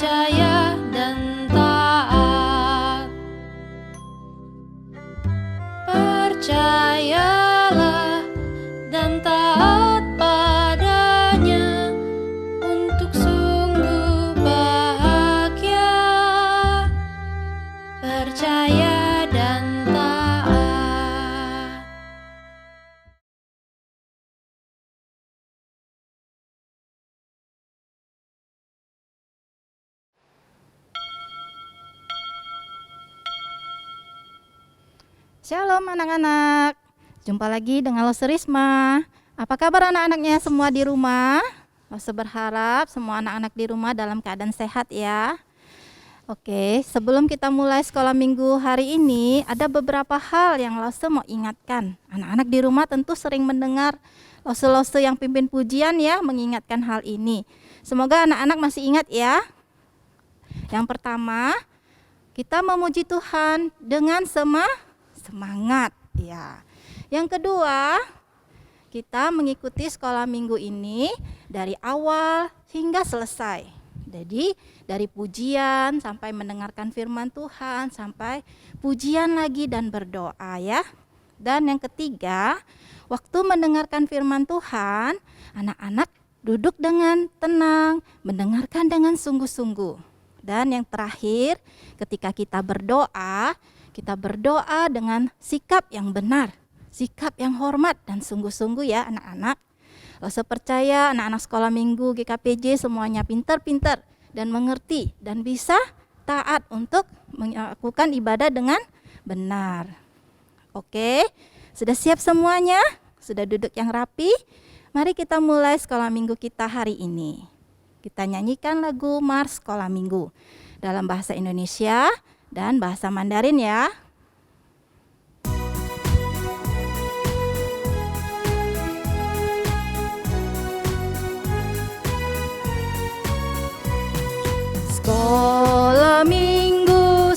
percaya dan taat. Percayalah dan taat padanya untuk sungguh bahagia. Percaya dan taat. Shalom anak-anak, jumpa lagi dengan Lose Risma. Apa kabar anak-anaknya semua di rumah? Lose berharap semua anak-anak di rumah dalam keadaan sehat ya. Oke, sebelum kita mulai sekolah minggu hari ini, ada beberapa hal yang Lose mau ingatkan. Anak-anak di rumah tentu sering mendengar Lose-Lose yang pimpin pujian ya, mengingatkan hal ini. Semoga anak-anak masih ingat ya. Yang pertama, kita memuji Tuhan dengan semangat ya. Yang kedua, kita mengikuti sekolah minggu ini dari awal hingga selesai. Jadi dari pujian sampai mendengarkan firman Tuhan, sampai pujian lagi dan berdoa ya. Dan yang ketiga, waktu mendengarkan firman Tuhan, anak-anak duduk dengan tenang, mendengarkan dengan sungguh-sungguh. Dan yang terakhir, ketika kita berdoa dengan sikap yang benar, sikap yang hormat dan sungguh-sungguh ya anak-anak. Lose percaya anak-anak sekolah minggu GKPJ semuanya pintar-pintar dan mengerti dan bisa taat untuk melakukan ibadah dengan benar. Oke, sudah siap semuanya? Sudah duduk yang rapi? Mari kita mulai sekolah minggu kita hari ini. Kita nyanyikan lagu Mars Sekolah Minggu dalam bahasa Indonesia dan bahasa Mandarin ya. Sekolah minggu,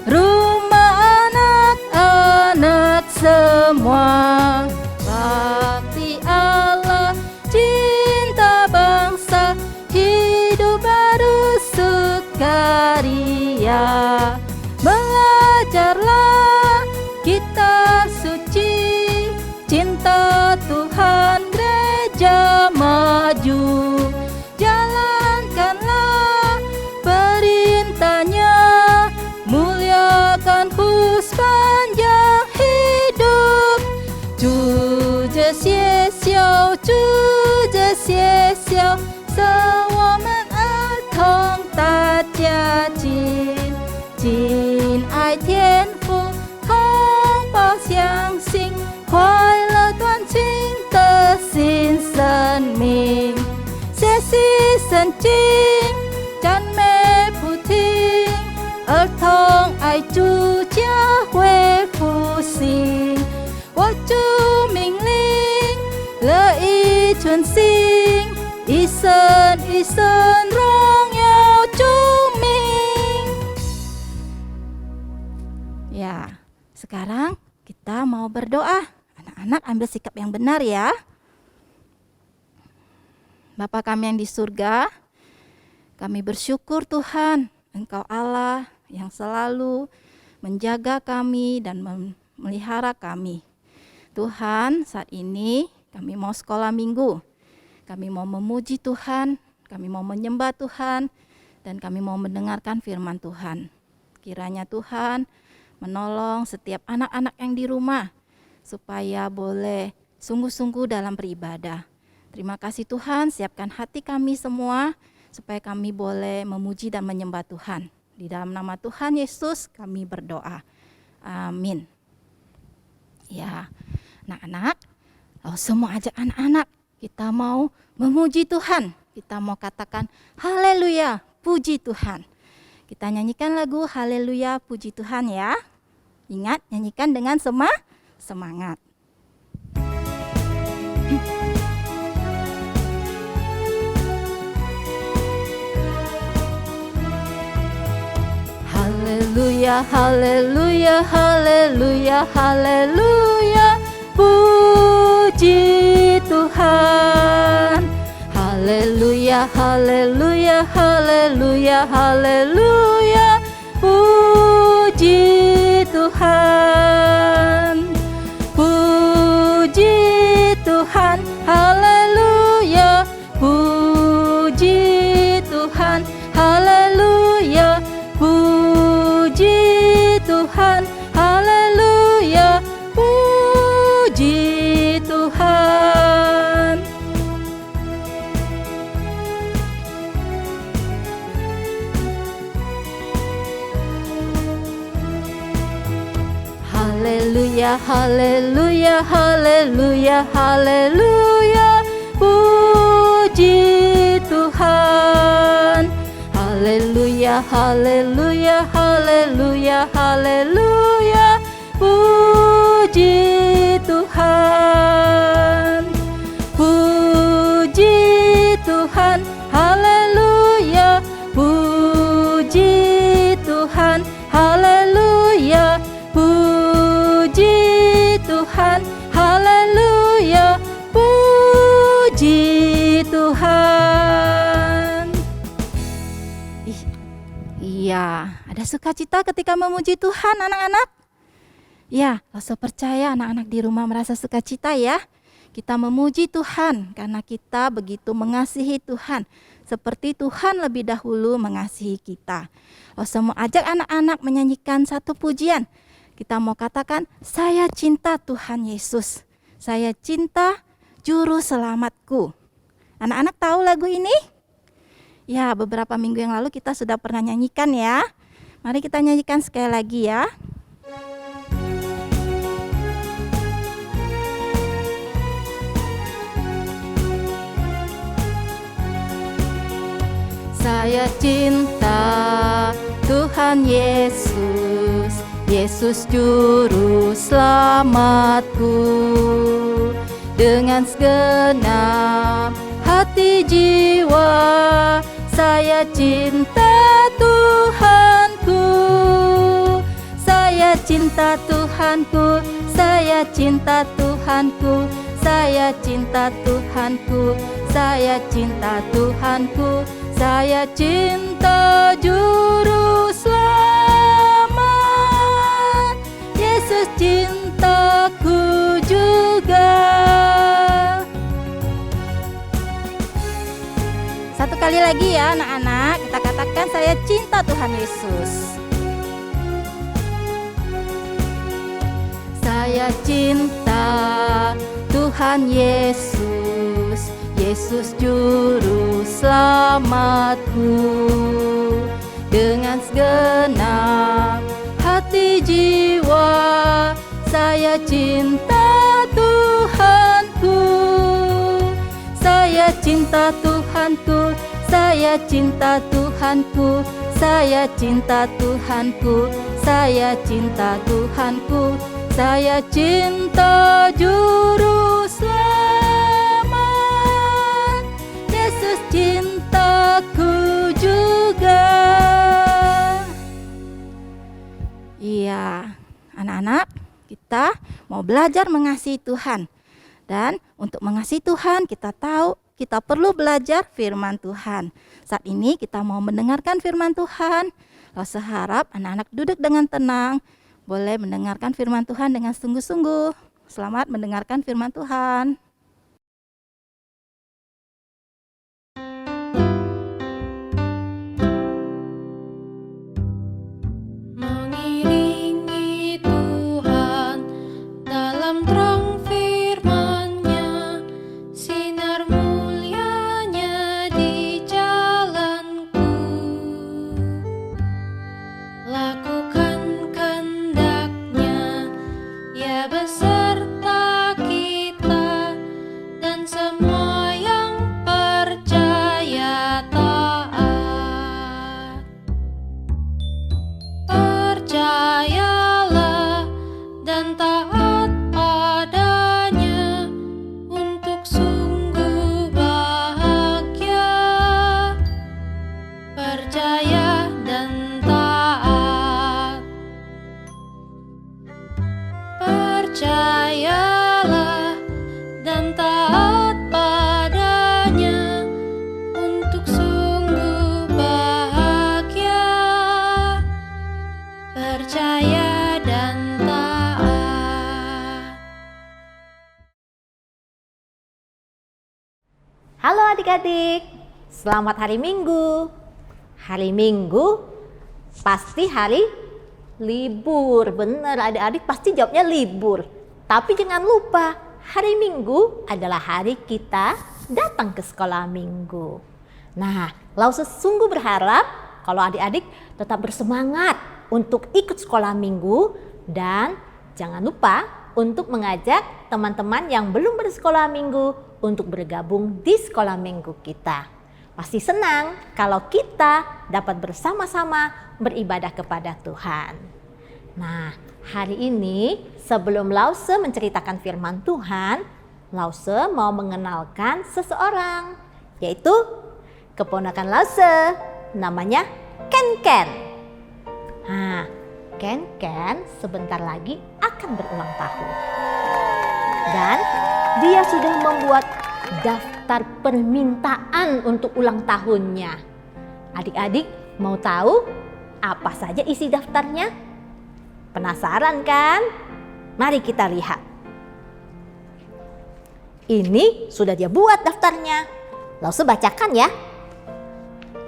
rumah anak-anak semua. Bakti Allah, cinta bangsa, hidup baru sukaria. Belajarlah kitab suci, cinta Tuhan gereja maju. Jalankanlah perintahnya, muliakan sepanjang hidup. 主这些小，主这些小，使我们儿童大家敬爱天父，同胞相信，快乐团结的新生命。学习圣经，赞美不停，儿童爱主，教会复兴。我主命令，乐意遵行，一生一生荣耀主名。Ya, sekarang kita mau berdoa. Anak-anak ambil sikap yang benar ya. Bapa kami yang di surga, kami bersyukur Tuhan, Engkau Allah yang selalu menjaga kami dan memelihara kami. Tuhan, saat ini kami mau sekolah minggu, kami mau memuji Tuhan, kami mau menyembah Tuhan, dan kami mau mendengarkan firman Tuhan. Kiranya Tuhan menolong setiap anak-anak yang di rumah, supaya boleh sungguh-sungguh dalam beribadah. Terima kasih Tuhan, siapkan hati kami semua, supaya kami boleh memuji dan menyembah Tuhan. Di dalam nama Tuhan Yesus kami berdoa. Amin. Ya, anak-anak, semua ajak anak-anak, kita mau memuji Tuhan. Kita mau katakan haleluya, puji Tuhan. Kita nyanyikan lagu haleluya, puji Tuhan ya. Ingat, nyanyikan dengan semangat. Haleluya, haleluya, haleluya, haleluya, puji Tuhan. Haleluya. Haleluya, haleluya, haleluya, haleluya. Puji Tuhan, puji Tuhan, haleluya. Puji Tuhan, haleluya. Puji Tuhan, haleluya. Puji Tuhan. Haleluya, haleluya, haleluya, haleluya. Puji Tuhan. Haleluya, haleluya, haleluya, haleluya. Puji Tuhan. Puji Tuhan, haleluya. Puji Tuhan, haleluya. Puji Tuhan, haleluya. Puji Tuhan. Iya, ada sukacita ketika memuji Tuhan, anak-anak. Ya, langsung percaya anak-anak di rumah merasa sukacita ya. Kita memuji Tuhan karena kita begitu mengasihi Tuhan. Seperti Tuhan lebih dahulu mengasihi kita. Langsung mau ajak anak-anak menyanyikan satu pujian. Kita mau katakan, saya cinta Tuhan Yesus. Saya cinta Juru Selamatku. Anak-anak tahu lagu ini? Ya, beberapa minggu yang lalu kita sudah pernah nyanyikan ya. Mari kita nyanyikan sekali lagi ya. Saya cinta Tuhan Yesus, Yesus Juru Selamatku. Dengan segenap hati jiwa, saya cinta Tuhanku. Saya cinta Tuhanku, saya cinta Tuhanku, saya cinta Tuhanku, saya cinta Tuhanku, saya cinta Juru Selamat. Yesus cintaku juga. Satu kali lagi ya anak-anak, kita katakan saya cinta Tuhan Yesus. Saya cinta Tuhan Yesus, Yesus Juru Selamatku. Dengan segenap hati jiwa, saya cinta Tuhanku. Saya cinta Tuhanku, saya cinta Tuhanku, saya cinta Tuhanku, saya cinta Tuhanku, saya cinta Juru Selamat. Yesus cintaku juga. Iya, anak-anak, kita mau belajar mengasihi Tuhan. Dan untuk mengasihi Tuhan, kita tahu kita perlu belajar firman Tuhan. Saat ini kita mau mendengarkan firman Tuhan. Lalu seharap anak-anak duduk dengan tenang, boleh mendengarkan firman Tuhan dengan sungguh-sungguh. Selamat mendengarkan firman Tuhan. Mengiringi Tuhan dalam terang firman-Nya, sinar mulia-Nya di jalanku. Lakukan kehendak-Nya, ya beserta kita sungguh bahagia, percaya dan taat. Halo adik-adik, selamat hari Minggu. Hari Minggu pasti hari libur. Bener adik-adik pasti jawabnya libur. Tapi jangan lupa, hari Minggu adalah hari kita datang ke sekolah Minggu. Nah, Lause sungguh berharap kalau adik-adik tetap bersemangat untuk ikut sekolah Minggu. Dan jangan lupa untuk mengajak teman-teman yang belum bersekolah Minggu untuk bergabung di sekolah Minggu kita. Pasti senang kalau kita dapat bersama-sama beribadah kepada Tuhan. Nah, hari ini sebelum Lause menceritakan firman Tuhan, Lause mau mengenalkan seseorang, yaitu keponakan Lause, namanya Ken-Ken. Nah, Ken-Ken sebentar lagi akan berulang tahun. Dan dia sudah membuat daftar permintaan untuk ulang tahunnya. Adik-adik mau tahu apa saja isi daftarnya? Penasaran kan? Mari kita lihat. Ini sudah dia buat daftarnya. Lause bacakan ya.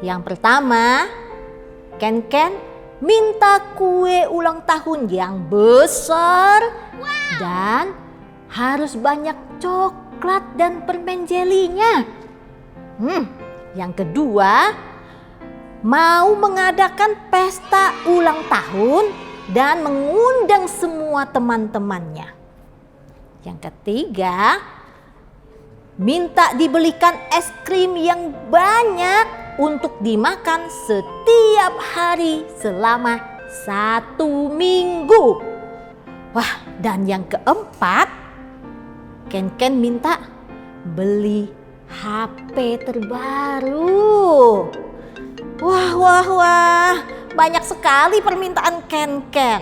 Yang pertama, Ken-Ken minta kue ulang tahun yang besar dan harus banyak coklat dan permen jelinya. Yang kedua, mau mengadakan pesta ulang tahun dan mengundang semua teman-temannya. Yang ketiga, minta dibelikan es krim yang banyak untuk dimakan setiap hari selama 1 minggu. Wah, dan yang keempat, Ken-Ken minta beli HP terbaru. Wah, banyak sekali permintaan Ken-Ken.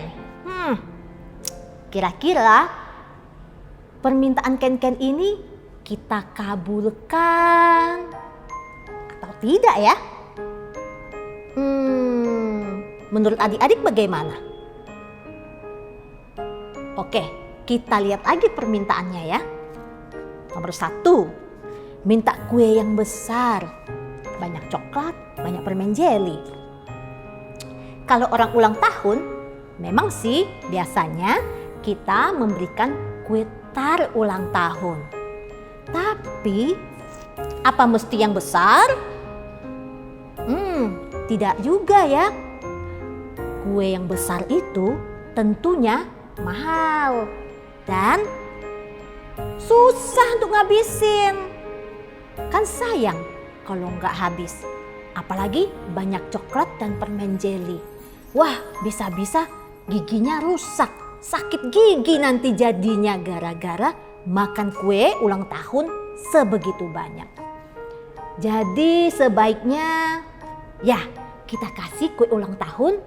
Kira-kira permintaan Ken-Ken ini kita kabulkan atau tidak ya? Menurut adik-adik bagaimana? Oke, kita lihat lagi permintaannya ya. Nomor 1, minta kue yang besar, banyak coklat, banyak permen jeli. Kalau orang ulang tahun, memang sih biasanya kita memberikan kue tar ulang tahun. Tapi, apa mesti yang besar? Tidak juga ya. Kue yang besar itu tentunya mahal dan susah untuk ngabisin. Kan sayang kalau nggak habis. Apalagi banyak coklat dan permen jeli. Wah, bisa-bisa giginya rusak. Sakit gigi nanti jadinya gara-gara makan kue ulang tahun sebegitu banyak. Jadi sebaiknya ya kita kasih kue ulang tahun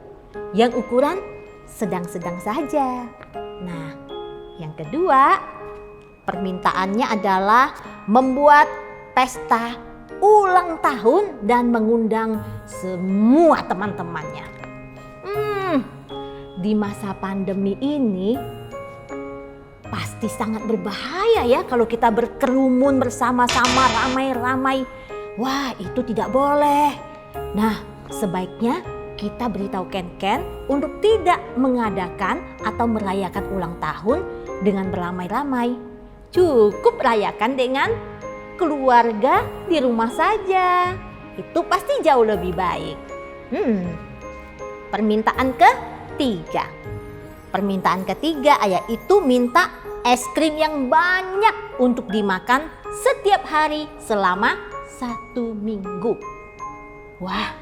yang ukuran sedang-sedang saja. Nah, yang kedua, permintaannya adalah membuat pesta ulang tahun dan mengundang semua teman-temannya. Di masa pandemi ini pasti sangat berbahaya ya kalau kita berkerumun bersama-sama ramai-ramai. Wah, itu tidak boleh. Nah, sebaiknya kita beritahu Ken-Ken untuk tidak mengadakan atau merayakan ulang tahun dengan beramai-ramai. Cukup rayakan dengan keluarga di rumah saja. Itu pasti jauh lebih baik. Permintaan ketiga. Permintaan ketiga yaitu minta es krim yang banyak untuk dimakan setiap hari selama 1 minggu. Wah,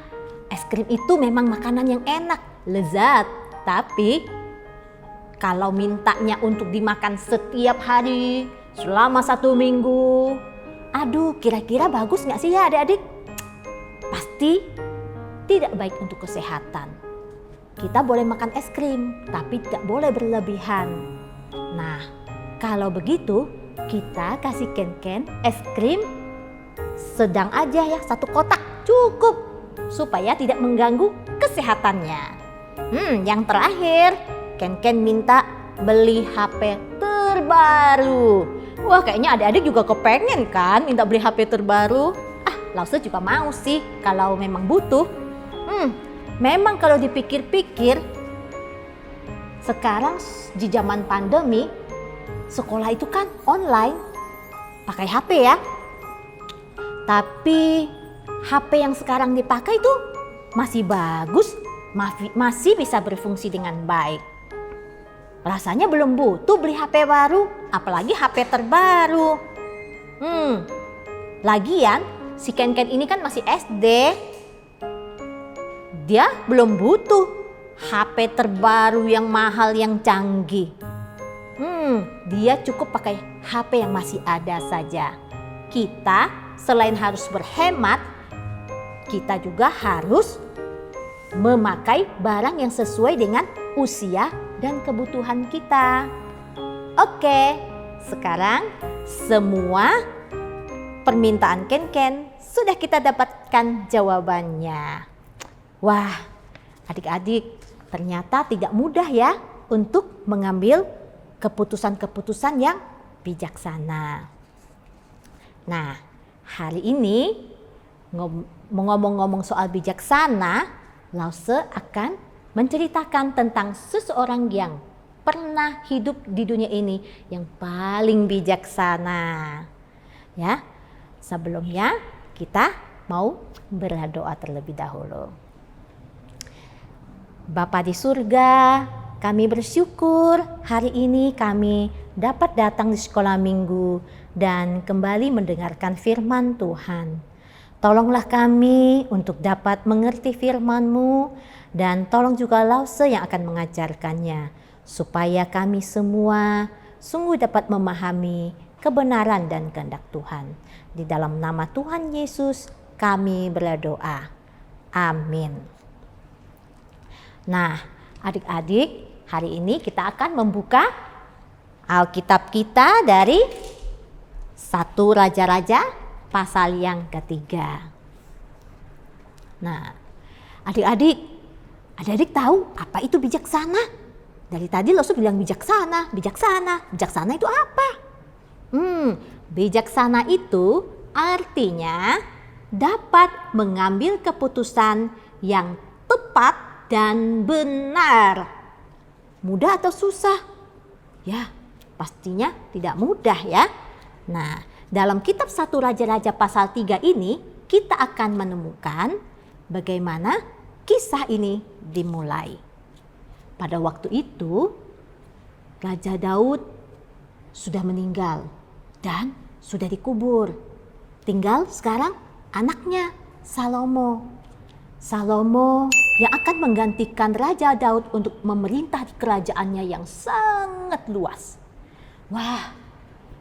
es krim itu memang makanan yang enak, lezat. Tapi kalau mintanya untuk dimakan setiap hari selama 1 minggu, aduh, kira-kira bagus nggak sih ya adik-adik? Pasti tidak baik untuk kesehatan. Kita boleh makan es krim, tapi tidak boleh berlebihan. Nah, kalau begitu kita kasih Ken-Ken es krim sedang aja ya, 1 kotak cukup supaya tidak mengganggu kesehatannya. Yang terakhir, Ken minta beli HP terbaru. Wah, kayaknya adik-adik juga kepengen kan minta beli HP terbaru. Lause juga mau sih kalau memang butuh. Memang kalau dipikir-pikir, sekarang di zaman pandemi, sekolah itu kan online, pakai HP ya. Tapi HP yang sekarang dipakai itu masih bagus, masih bisa berfungsi dengan baik. Rasanya belum butuh beli HP baru, apalagi HP terbaru. Lagian si Ken ini kan masih SD. Dia belum butuh HP terbaru yang mahal, yang canggih. Dia cukup pakai HP yang masih ada saja. Kita selain harus berhemat, kita juga harus memakai barang yang sesuai dengan usia dan kebutuhan kita. Oke, sekarang semua permintaan Ken sudah kita dapatkan jawabannya. Wah, adik-adik, ternyata tidak mudah ya untuk mengambil keputusan-keputusan yang bijaksana. Nah, hari ini ngomong-ngomong soal bijaksana, Lause akan menceritakan tentang seseorang yang pernah hidup di dunia ini yang paling bijaksana. Ya, sebelumnya kita mau berdoa terlebih dahulu. Bapa di surga, kami bersyukur hari ini kami dapat datang di sekolah minggu dan kembali mendengarkan firman Tuhan. Tolonglah kami untuk dapat mengerti firman-Mu dan tolong juga Lause yang akan mengajarkannya, supaya kami semua sungguh dapat memahami kebenaran dan kehendak Tuhan. Di dalam nama Tuhan Yesus kami berdoa. Amin. Nah, adik-adik, hari ini kita akan membuka Alkitab kita dari 1 Raja-Raja pasal yang ketiga. Nah, adik-adik tahu apa itu bijaksana? Dari tadi Lause bilang bijaksana. Bijaksana itu apa? Bijaksana itu artinya dapat mengambil keputusan yang tepat dan benar. Mudah atau susah? Ya, pastinya tidak mudah ya. Nah, dalam kitab 1 Raja-Raja pasal 3 ini kita akan menemukan bagaimana kisah ini dimulai. Pada waktu itu Raja Daud sudah meninggal dan sudah dikubur. Tinggal sekarang anaknya Salomo yang akan menggantikan Raja Daud untuk memerintah kerajaannya yang sangat luas. Wah,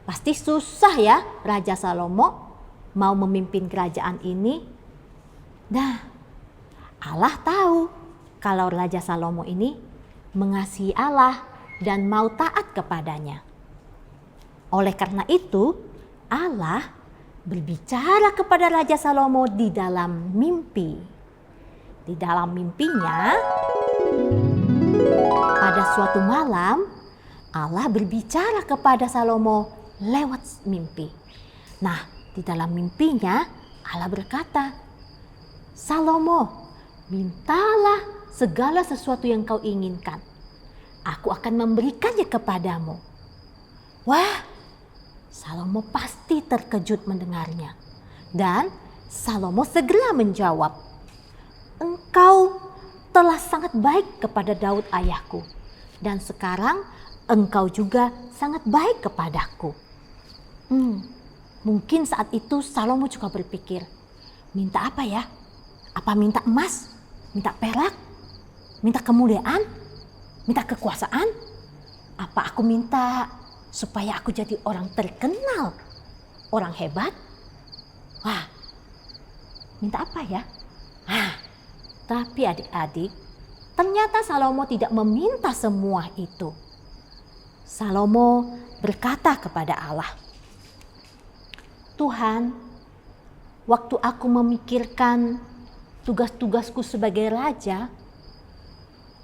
pasti susah ya Raja Salomo mau memimpin kerajaan ini. Nah, Allah tahu kalau Raja Salomo ini mengasihi Allah dan mau taat kepadanya. Oleh karena itu, Allah berbicara kepada Raja Salomo di dalam mimpi. Di dalam mimpinya, pada suatu malam, Allah berbicara kepada Salomo lewat mimpi. Nah, di dalam mimpinya, Allah berkata, "Salomo, mintalah segala sesuatu yang kau inginkan. Aku akan memberikannya kepadamu." Wah, Salomo pasti terkejut mendengarnya. Dan Salomo segera menjawab, "Engkau telah sangat baik kepada Daud ayahku, dan sekarang engkau juga sangat baik kepadaku." Mungkin saat itu Salomo juga berpikir, minta apa ya? Apa minta emas? Minta perak? Minta kemuliaan? Minta kekuasaan? Apa aku minta supaya aku jadi orang terkenal? Orang hebat? Wah, minta apa ya? Tapi adik-adik, ternyata Salomo tidak meminta semua itu. Salomo berkata kepada Allah, "Tuhan, waktu aku memikirkan tugas-tugasku sebagai raja,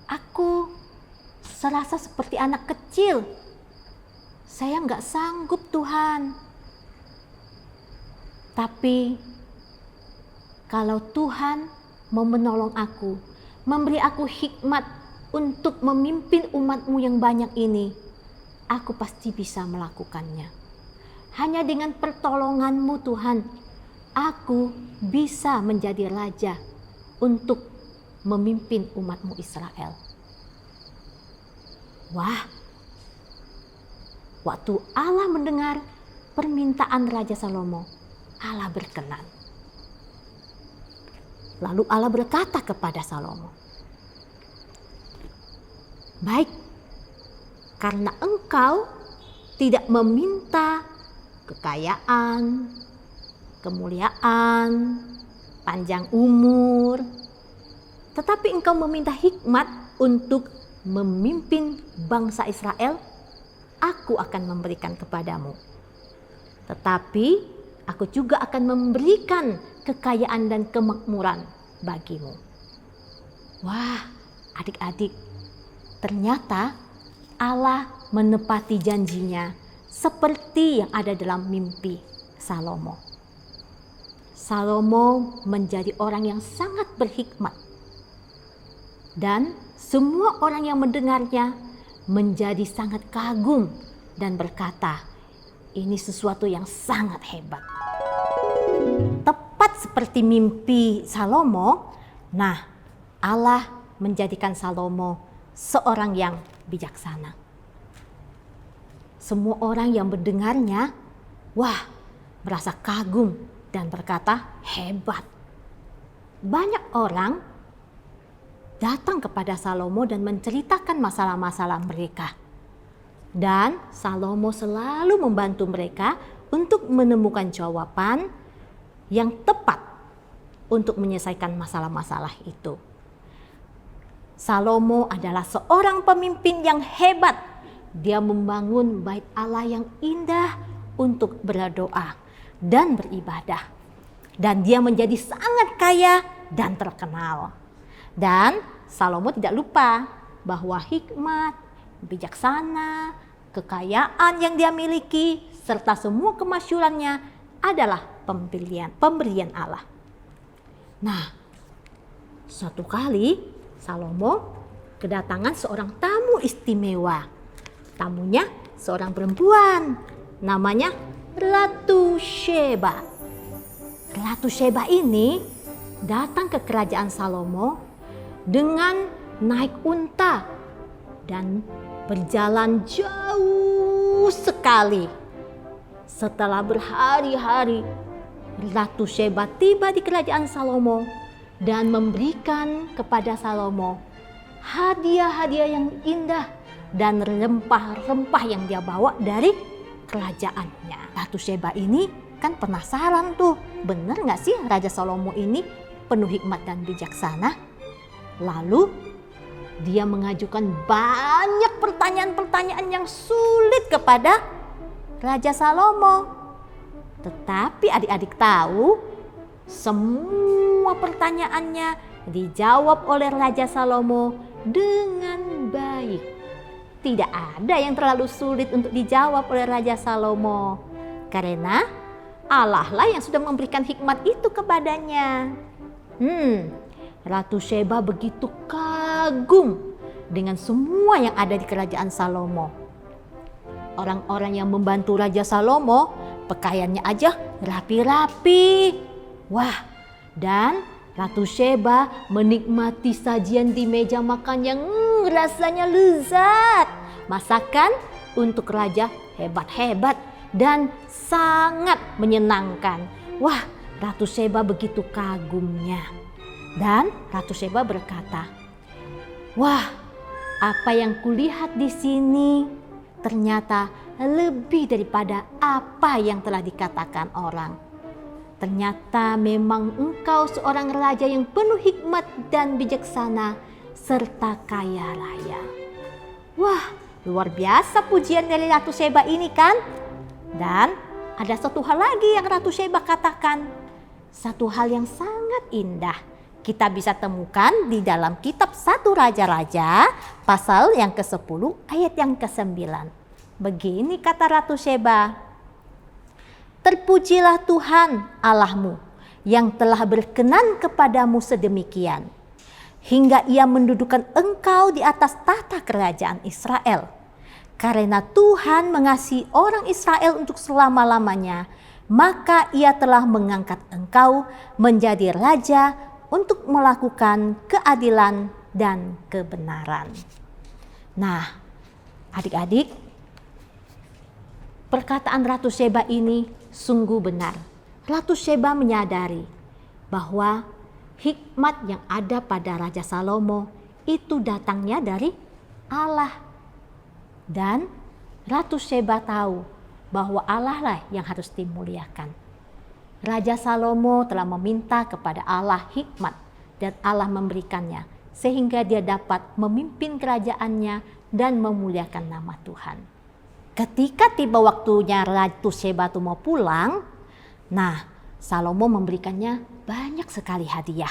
aku serasa seperti anak kecil. Saya nggak sanggup, Tuhan. Tapi kalau Tuhan mau menolong aku, memberi aku hikmat untuk memimpin umat-Mu yang banyak ini, aku pasti bisa melakukannya. Hanya dengan pertolongan-Mu, Tuhan, aku bisa menjadi raja untuk memimpin umat-Mu Israel. Wah, waktu Allah mendengar permintaan Raja Salomo, Allah berkenan. Lalu Allah berkata kepada Salomo, "Baik, karena engkau tidak meminta kekayaan, kemuliaan, panjang umur, tetapi engkau meminta hikmat untuk memimpin bangsa Israel, aku akan memberikan kepadamu. Tetapi aku juga akan memberikan kekayaan dan kemakmuran bagimu." Wah, adik-adik, ternyata Allah menepati janjinya seperti yang ada dalam mimpi Salomo. Salomo menjadi orang yang sangat berhikmat. Dan semua orang yang mendengarnya menjadi sangat kagum dan berkata, ini sesuatu yang sangat hebat. Tepat seperti mimpi Salomo, nah Allah menjadikan Salomo seorang yang bijaksana. Semua orang yang mendengarnya, wah, merasa kagum dan berkata, hebat. Banyak orang datang kepada Salomo dan menceritakan masalah-masalah mereka. Dan Salomo selalu membantu mereka untuk menemukan jawaban yang tepat untuk menyelesaikan masalah-masalah itu. Salomo adalah seorang pemimpin yang hebat. Dia membangun bait Allah yang indah untuk berdoa dan beribadah. Dan dia menjadi sangat kaya dan terkenal. Dan Salomo tidak lupa bahwa hikmat, bijaksana, kekayaan yang dia miliki, serta semua kemasyhurannya adalah pemberian Allah. Nah, suatu kali Salomo kedatangan seorang tamu istimewa. Tamunya seorang perempuan, namanya Ratu Sheba. Ratu Sheba ini datang ke kerajaan Salomo dengan naik unta dan berjalan jauh sekali. Setelah berhari-hari, Ratu Sheba tiba di kerajaan Salomo dan memberikan kepada Salomo hadiah-hadiah yang indah dan rempah-rempah yang dia bawa dari kerajaannya. Ratu Sheba ini kan penasaran tuh, bener gak sih Raja Salomo ini penuh hikmat dan bijaksana? Lalu dia mengajukan banyak pertanyaan-pertanyaan yang sulit kepada Raja Salomo. Tetapi adik-adik tahu, semua pertanyaannya dijawab oleh Raja Salomo dengan baik. Tidak ada yang terlalu sulit untuk dijawab oleh Raja Salomo, karena Allah lah yang sudah memberikan hikmat itu kepadanya. Ratu Sheba begitu kagum dengan semua yang ada di kerajaan Salomo. Orang-orang yang membantu Raja Salomo, pakaiannya aja rapi-rapi. Wah, dan Ratu Sheba menikmati sajian di meja makan yang rasanya lezat. Masakan untuk raja hebat-hebat dan sangat menyenangkan. Wah, Ratu Sheba begitu kagumnya. Dan Ratu Sheba berkata, "Wah, apa yang kulihat di sini ternyata lebih daripada apa yang telah dikatakan orang. Ternyata memang engkau seorang raja yang penuh hikmat dan bijaksana serta kaya raya." Wah, luar biasa pujian dari Ratu Sheba ini kan? Dan ada satu hal lagi yang Ratu Sheba katakan. satu hal yang sangat indah kita bisa temukan di dalam kitab 1 Raja-Raja pasal yang ke-10 ayat yang ke-9. Begini kata Ratu Sheba, "Terpujilah Tuhan Allahmu yang telah berkenan kepadamu sedemikian, hingga ia mendudukan engkau di atas tahta kerajaan Israel. Karena Tuhan mengasihi orang Israel untuk selama-lamanya, maka ia telah mengangkat engkau menjadi raja untuk melakukan keadilan dan kebenaran." Nah, adik-adik, perkataan Ratu Sheba ini sungguh benar. Ratu Sheba menyadari bahwa hikmat yang ada pada Raja Salomo itu datangnya dari Allah. Dan Ratu Sheba tahu bahwa Allah lah yang harus dimuliakan. Raja Salomo telah meminta kepada Allah hikmat dan Allah memberikannya sehingga dia dapat memimpin kerajaannya dan memuliakan nama Tuhan. Ketika tiba waktunya Ratu Sheba itu mau pulang, nah Salomo memberikannya banyak sekali hadiah.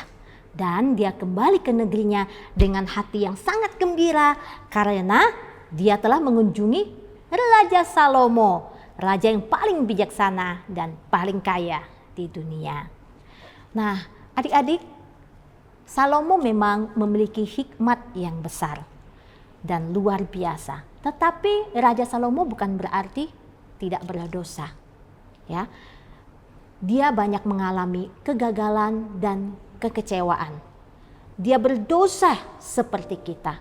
Dan dia kembali ke negerinya dengan hati yang sangat gembira karena dia telah mengunjungi Raja Salomo, raja yang paling bijaksana dan paling kaya di dunia. Nah, adik-adik, Salomo memang memiliki hikmat yang besar dan luar biasa. Tetapi Raja Salomo bukan berarti tidak berdosa. Ya. Dia banyak mengalami kegagalan dan kekecewaan. Dia berdosa seperti kita.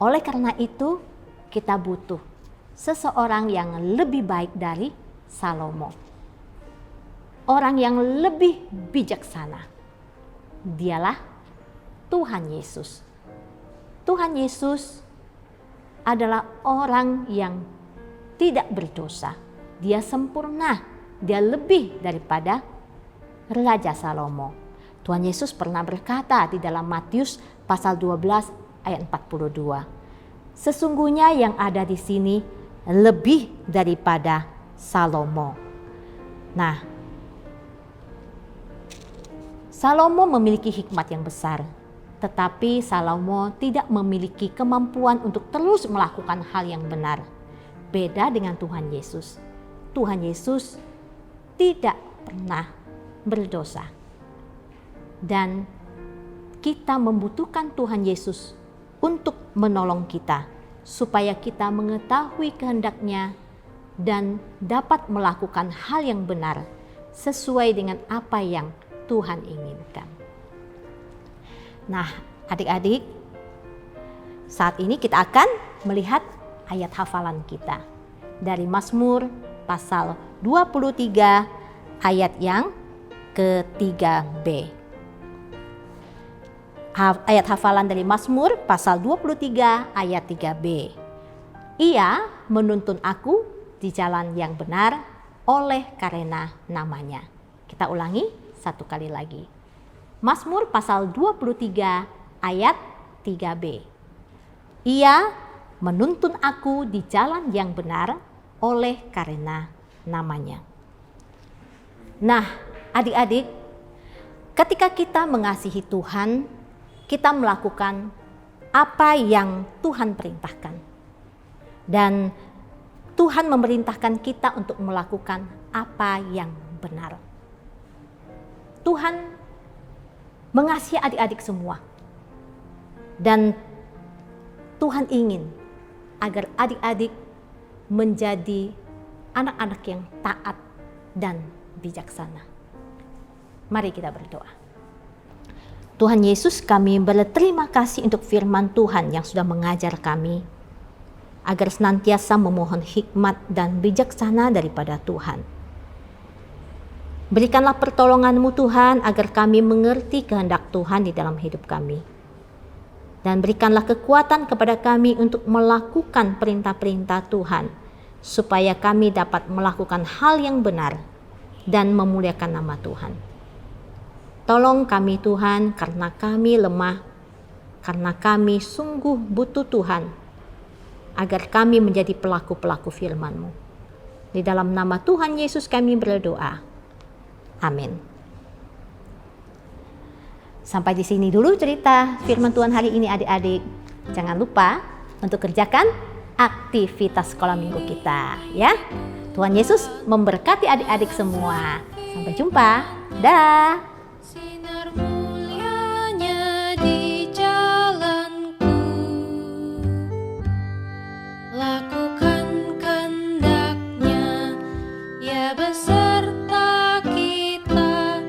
Oleh karena itu, kita butuh seseorang yang lebih baik dari Salomo. Orang yang lebih bijaksana. Dialah Tuhan Yesus. Tuhan Yesus adalah orang yang tidak berdosa. Dia sempurna. Dia lebih daripada Raja Salomo. Tuhan Yesus pernah berkata di dalam Matius pasal 12 ayat 42. "Sesungguhnya yang ada di sini lebih daripada Salomo." Nah, Salomo memiliki hikmat yang besar, tetapi Salomo tidak memiliki kemampuan untuk terus melakukan hal yang benar. Beda dengan Tuhan Yesus. Tuhan Yesus tidak pernah berdosa. Dan kita membutuhkan Tuhan Yesus untuk menolong kita supaya kita mengetahui kehendak-Nya dan dapat melakukan hal yang benar sesuai dengan apa yang Tuhan inginkan. Nah, adik-adik, saat ini kita akan melihat ayat hafalan kita dari Mazmur pasal 23 ayat yang ke-3b. Ayat hafalan dari Mazmur pasal 23 ayat 3b. "Ia menuntun aku di jalan yang benar oleh karena namanya." Kita ulangi satu kali lagi. Mazmur pasal 23 ayat 3b. "Ia menuntun aku di jalan yang benar oleh karena namanya." Nah, adik-adik, ketika kita mengasihi Tuhan, kita melakukan apa yang Tuhan perintahkan. Dan Tuhan memerintahkan kita untuk melakukan apa yang benar. Tuhan mengasihi adik-adik semua. Dan Tuhan ingin agar adik-adik menjadi anak-anak yang taat dan bijaksana. Mari kita berdoa. Tuhan Yesus, kami berterima kasih untuk firman Tuhan yang sudah mengajar kami agar senantiasa memohon hikmat dan bijaksana daripada Tuhan. Berikanlah pertolongan-Mu Tuhan agar kami mengerti kehendak Tuhan di dalam hidup kami. Dan berikanlah kekuatan kepada kami untuk melakukan perintah-perintah Tuhan supaya kami dapat melakukan hal yang benar dan memuliakan nama Tuhan. Tolong kami Tuhan, karena kami lemah, karena kami sungguh butuh Tuhan, agar kami menjadi pelaku-pelaku firman-Mu. Di dalam nama Tuhan Yesus kami berdoa. Amin. Sampai di sini dulu cerita firman Tuhan hari ini adik-adik. Jangan lupa untuk kerjakan aktivitas sekolah minggu kita ya. Tuhan Yesus memberkati adik-adik semua. Sampai jumpa. Dah. Sinar mulianya di jalanku, lakukan kehendaknya, ya beserta kita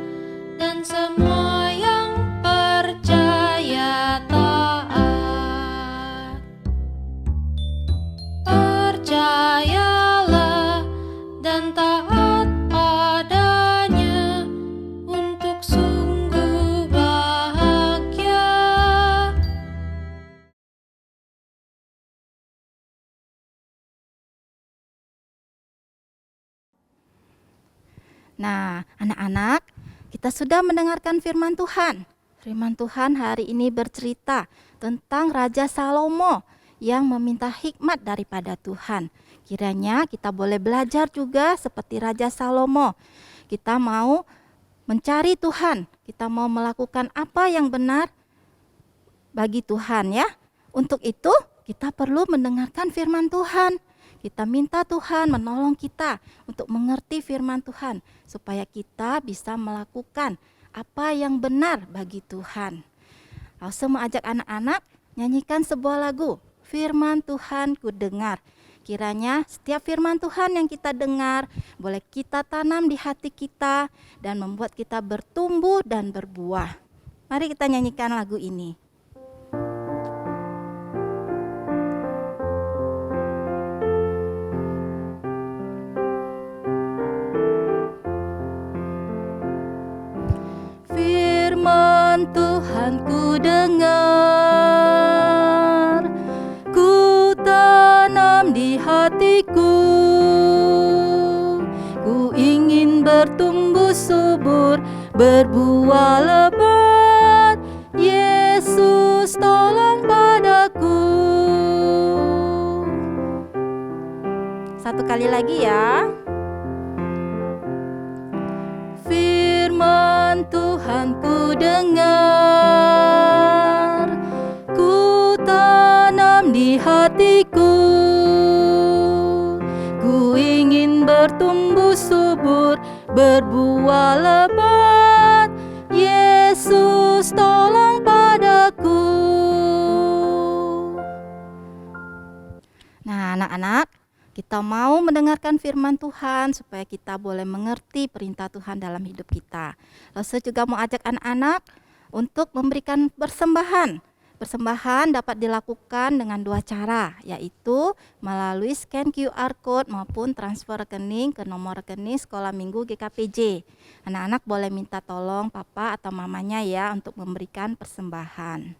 dan semua yang percaya taat. Percayalah dan taat padanya untuk sungguh bahagia. Nah, anak-anak, kita sudah mendengarkan firman Tuhan. Firman Tuhan hari ini bercerita tentang Raja Salomo yang meminta hikmat daripada Tuhan. Kiranya kita boleh belajar juga seperti Raja Salomo. Kita mau mencari Tuhan, kita mau melakukan apa yang benar bagi Tuhan ya. Untuk itu kita perlu mendengarkan firman Tuhan. Kita minta Tuhan menolong kita untuk mengerti firman Tuhan supaya kita bisa melakukan apa yang benar bagi Tuhan. Langsung mengajak anak-anak nyanyikan sebuah lagu, Firman Tuhan ku dengar. Kiranya setiap firman Tuhan yang kita dengar boleh kita tanam di hati kita dan membuat kita bertumbuh dan berbuah. Mari kita nyanyikan lagu ini. Firman Tuhan ku dengar, ku tanam di hatiku, ku ingin bertumbuh subur, berbuah lebat. Yesus tolong padaku. Satu kali lagi ya. Firman Tuhan ku dengar, ku tanam di hatiku, ku ingin bertumbuh subur, berbuah lebat. Yesus tolong padaku. Nah, anak-anak, kita mau mendengarkan firman Tuhan supaya kita boleh mengerti perintah Tuhan dalam hidup kita. Lalu saya juga mau ajak anak-anak untuk memberikan persembahan. Persembahan dapat dilakukan dengan dua cara, yaitu melalui scan QR Code maupun transfer rekening ke nomor rekening Sekolah Minggu GKPJ. Anak-anak boleh minta tolong papa atau mamanya ya untuk memberikan persembahan.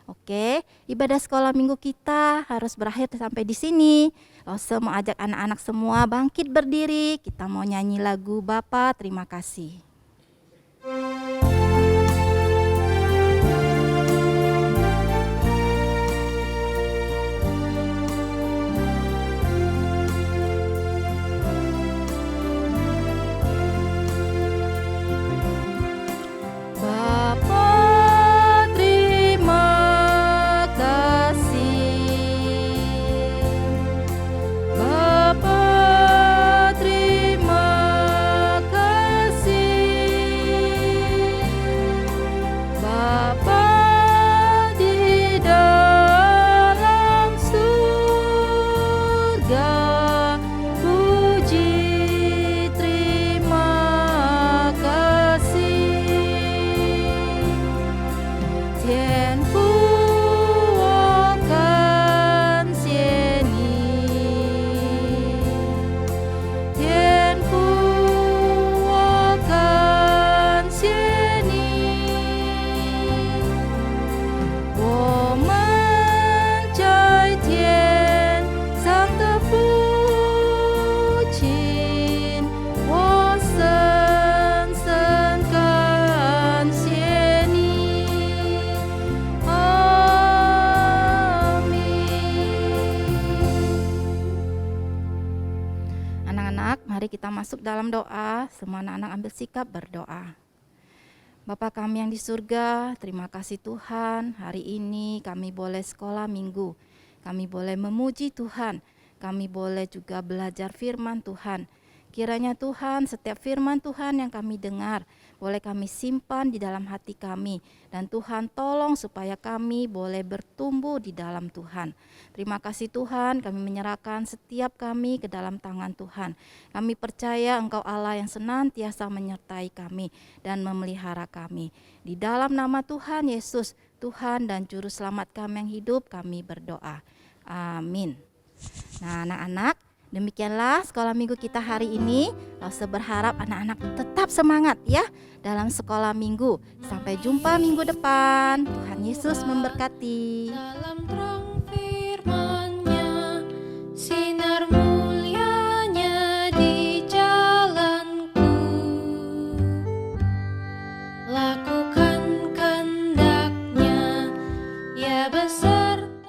Oke, ibadah sekolah minggu kita harus berakhir sampai di sini. Saya mau ajak anak-anak semua bangkit berdiri. Kita mau nyanyi lagu Bapa Terima Kasih. Mari kita masuk dalam doa, semua anak-anak ambil sikap berdoa. Bapa kami yang di surga, terima kasih Tuhan, hari ini kami boleh sekolah minggu. Kami boleh memuji Tuhan, kami boleh juga belajar firman Tuhan. Kiranya Tuhan, setiap firman Tuhan yang kami dengar, boleh kami simpan di dalam hati kami. Dan Tuhan tolong supaya kami boleh bertumbuh di dalam Tuhan. Terima kasih Tuhan, kami menyerahkan setiap kami ke dalam tangan Tuhan. Kami percaya Engkau Allah yang senantiasa menyertai kami dan memelihara kami. Di dalam nama Tuhan Yesus, Tuhan dan Juru Selamat kami yang hidup, kami berdoa. Amin. Nah anak-anak, demikianlah sekolah minggu kita hari ini. Lause berharap anak-anak tetap semangat ya dalam sekolah minggu. Sampai jumpa minggu depan. Tuhan Yesus memberkati. Dalam terang firman-Nya, sinar mulia-Nya di jalanku. Lakukan